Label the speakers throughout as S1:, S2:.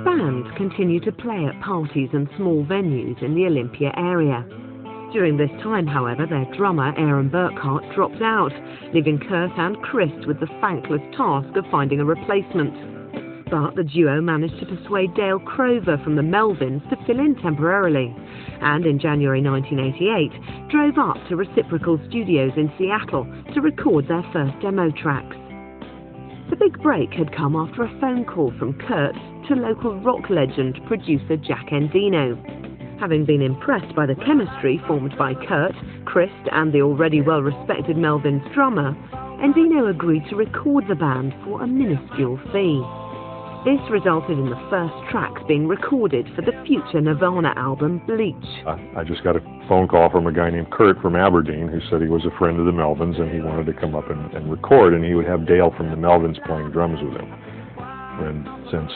S1: band continued to play at parties and small venues in the Olympia area. During this time, however, their drummer, Aaron Burkhart, dropped out, leaving Kurt and Chris with the thankless task of finding a replacement. But the duo managed to persuade Dale Crover from the Melvins to fill in temporarily, and in January 1988 drove up to Reciprocal Studios in Seattle to record their first demo tracks. The big break had come after a phone call from Kurt to local rock legend producer Jack Endino. Having been impressed by the chemistry formed by Kurt, Chris and the already well-respected Melvins drummer, Endino agreed to record the band for a minuscule fee. This resulted in the first tracks being recorded for the future Nirvana album, Bleach.
S2: I just got a phone call from a guy named Kurt from Aberdeen who said he was a friend of the Melvins and he wanted to come up and record, and he would have Dale from the Melvins playing drums with him. And since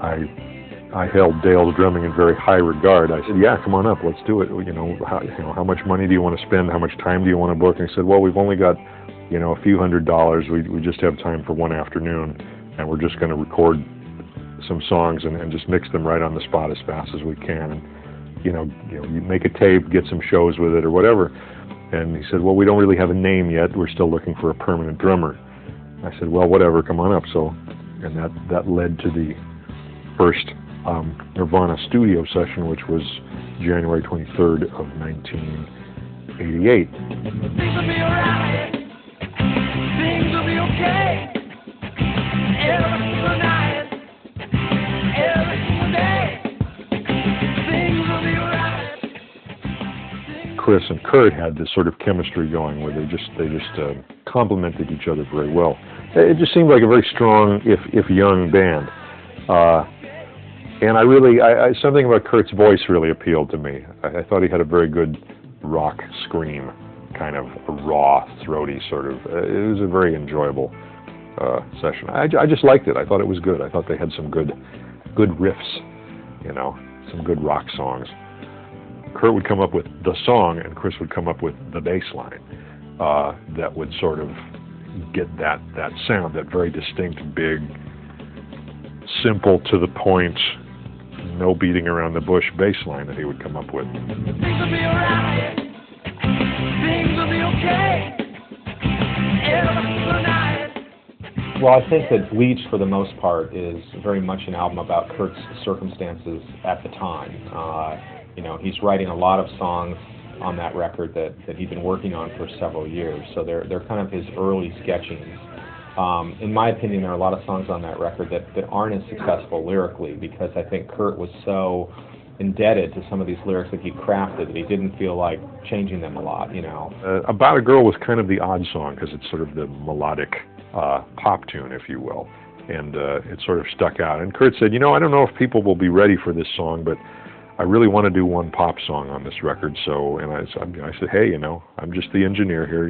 S2: I held Dale's drumming in very high regard, I said, yeah, come on up, let's do it. How much money do you want to spend? How much time do you want to book? And he said, well, we've only got, a few $100s. We just have time for one afternoon, and we're just going to record some songs and just mix them right on the spot as fast as we can. And, you make a tape, get some shows with it or whatever. And he said, well, we don't really have a name yet. We're still looking for a permanent drummer. I said, well, whatever, come on up. And that led to the first Nirvana studio session, which was January 23rd of 1988.
S3: Things will be alright. Things will be okay. Every single night. Every single day. Things will be alright.
S2: Chris and Kurt had this sort of chemistry going where they just complemented each other very well. It just seemed like a very strong, if young band. And something about Kurt's voice really appealed to me. I thought he had a very good rock scream, kind of a raw, throaty sort of. It was a very enjoyable session. I just liked it. I thought it was good. I thought they had some good riffs, some good rock songs. Kurt would come up with the song, and Chris would come up with the bass line that would sort of get that sound, that very distinct, big, simple, to the point, no beating around the bush bass line that he would come up with.
S3: Things will be alright. Things will be okay. Every single night.
S4: Well, I think that Bleach, for the most part, is very much an album about Kurt's circumstances at the time. He's writing a lot of songs on that record that he'd been working on for several years, so they're kind of his early sketchings. In my opinion, there are a lot of songs on that record that aren't as successful lyrically, because I think Kurt was so indebted to some of these lyrics that he crafted that he didn't feel like changing them a lot,
S2: About a Girl was kind of the odd song because it's sort of the melodic pop tune, if you will, and it sort of stuck out. And Kurt said, I don't know if people will be ready for this song, but I really want to do one pop song on this record. And I said, hey, I'm just the engineer here,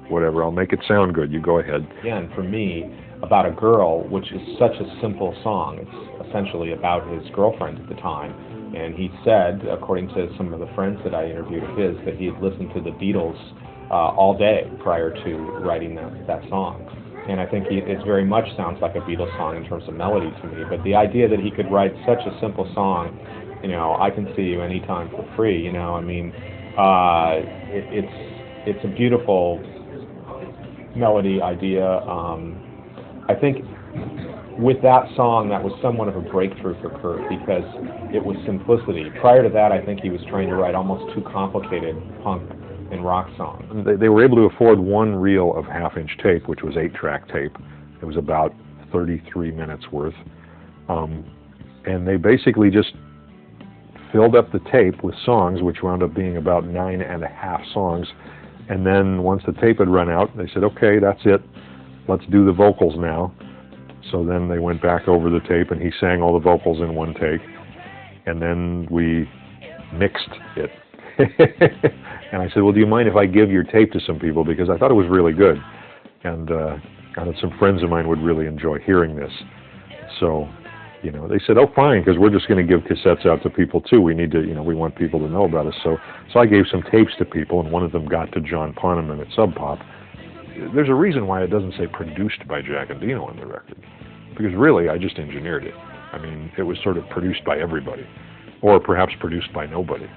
S2: whatever, I'll make it sound good, you go ahead.
S4: Again, for me, About a Girl, which is such a simple song, it's essentially about his girlfriend at the time, and he said, according to some of the friends that I interviewed of his, that he had listened to the Beatles all day prior to writing that song. And I think it very much sounds like a Beatles song in terms of melody to me, but the idea that he could write such a simple song, I Can See You Anytime for Free, it's a beautiful melody idea. I think with that song, that was somewhat of a breakthrough for Kurt because it was simplicity. Prior to that, I think he was trying to write almost too complicated punk and rock songs.
S2: They were able to afford one reel of half-inch tape, which was 8-track tape. It was about 33 minutes worth. And they basically just filled up the tape with songs, which wound up being about 9.5 songs. And then once the tape had run out, they said, okay, that's it. Let's do the vocals now. So then they went back over the tape, and he sang all the vocals in one take. And then we mixed it. And I said, well, do you mind if I give your tape to some people? Because I thought it was really good. And I thought some friends of mine would really enjoy hearing this. So, they said, oh, fine, because we're just going to give cassettes out to people, too. We need to, we want people to know about us. So I gave some tapes to people, and one of them got to John Poneman at Sub Pop. There's a reason why it doesn't say produced by Jack Endino on the record, because really, I just engineered it. I mean, it was sort of produced by everybody, or perhaps produced by nobody.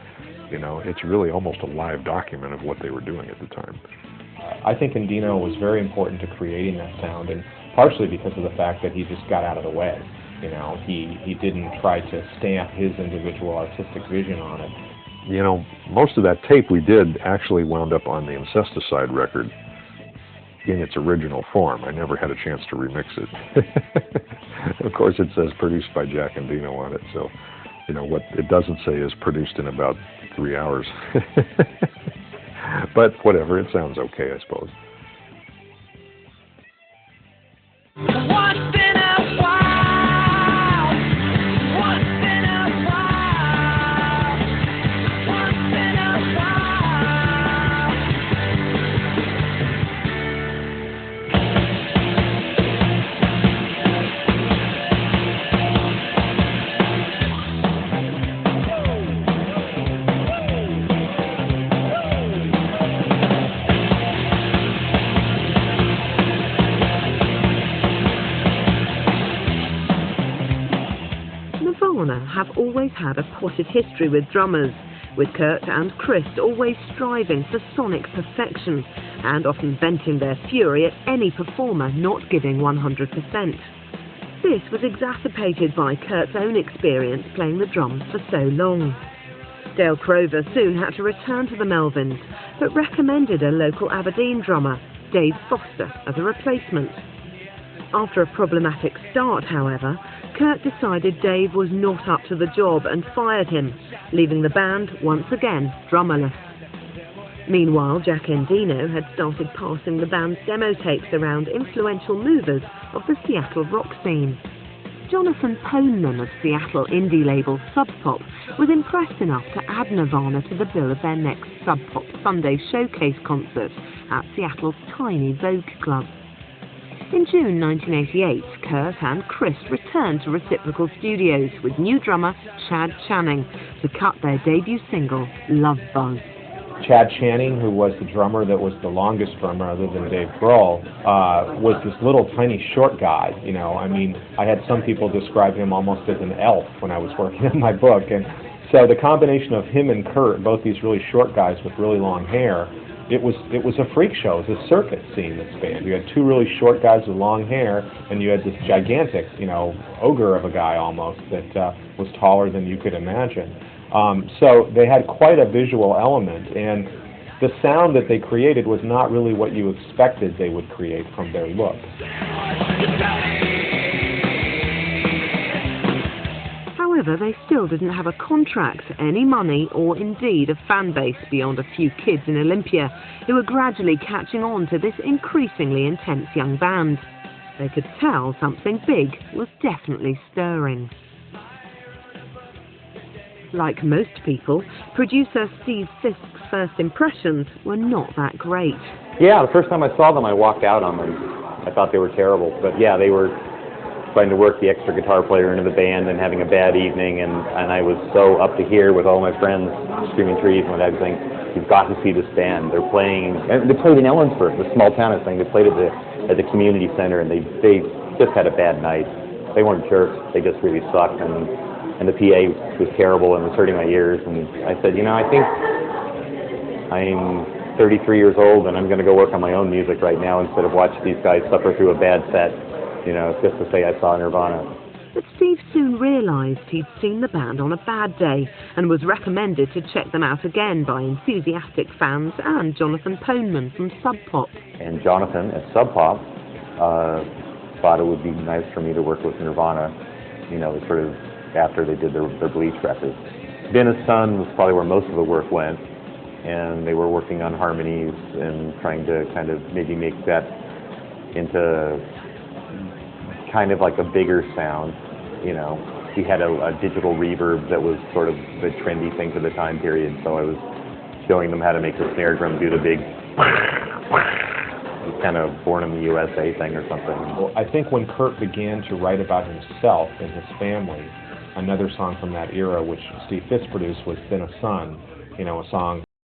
S2: You know, it's really almost a live document of what they were doing at the time.
S4: I think Endino was very important to creating that sound, and partially because of the fact that he just got out of the way. You know, he didn't try to stamp his individual artistic vision on it.
S2: You know, most of that tape we did actually wound up on the Incesticide record in its original form. I never had a chance to remix it. Of course, it says produced by Jack Endino on it, so, you know, what it doesn't say is produced in about 3 hours. But whatever, it sounds okay, I suppose.
S3: Once in a while, once in a while, once in a while.
S1: NIRVANA have always had a potted history with drummers, with Kurt and Chris always striving for sonic perfection and often venting their fury at any performer not giving 100%. This was exacerbated by Kurt's own experience playing the drums for so long. Dale Crover soon had to return to the Melvins, but recommended a local Aberdeen drummer, Dave Foster, as a replacement. After a problematic start, however, Kurt decided Dave was not up to the job and fired him, leaving the band once again drummerless. Meanwhile, Jack Endino had started passing the band's demo tapes around influential movers of the Seattle rock scene. Jonathan Poneman of Seattle indie label Sub Pop was impressed enough to add NIRVANA to the bill of their next Sub Pop Sunday showcase concert at Seattle's tiny Vogue Club. In June 1988, Kurt and Chris returned to Reciprocal Studios with new drummer Chad Channing to cut their debut single, Love Buzz.
S4: Chad Channing, who was the drummer that was the longest drummer other than Dave Grohl, was this little tiny short guy. You know, I mean, I had some people describe him almost as an elf when I was working on my book. And so the combination of him and Kurt, both these really short guys with really long hair, it was a freak show. It was a circus scene, this band. You had two really short guys with long hair, and you had this gigantic, you know, ogre of a guy almost that was taller than you could imagine. So they had quite a visual element, and the sound that they created was not really what you expected they would create from their look.
S1: However, they still didn't have a contract, any money, or indeed a fan base beyond a few kids in Olympia who were gradually catching on to this increasingly intense young band. They could tell something big was definitely stirring. Like most people, producer Steve Fisk's first impressions were not that great.
S5: Yeah, the first time I saw them, I walked out on them. I thought they were terrible. But yeah, they were trying to work the extra guitar player into the band and having a bad evening, and I was so up to here with all my friends, Screaming Trees and everything. You've got to see this band. They're playing, and they played in Ellensburg, the small town thing. They played at the community center, and they just had a bad night. They weren't jerks. They just really sucked, and the PA was terrible and was hurting my ears. And I said, you know, I think I'm 33 years old, and I'm going to go work on my own music right now instead of watch these guys suffer through a bad set. You know, just to say I saw Nirvana.
S1: But Steve soon realised he'd seen the band on a bad day and was recommended to check them out again by enthusiastic fans and Jonathan Poneman from Sub Pop.
S5: And Jonathan at Sub Pop thought it would be nice for me to work with Nirvana, you know, sort of after they did their Bleach record. Dennis Sun was probably where most of the work went, and they were working on harmonies and trying to kind of maybe make that into kind of like a bigger sound, you know. We had a digital reverb that was sort of the trendy thing for the time period, so I was showing them how to make the snare drum do the big kind of Born in the USA thing or something.
S4: Well, I think when Kurt began to write about himself and his family, another song from that era, which Steve Fisk produced, was Thin a Sun, you know, a song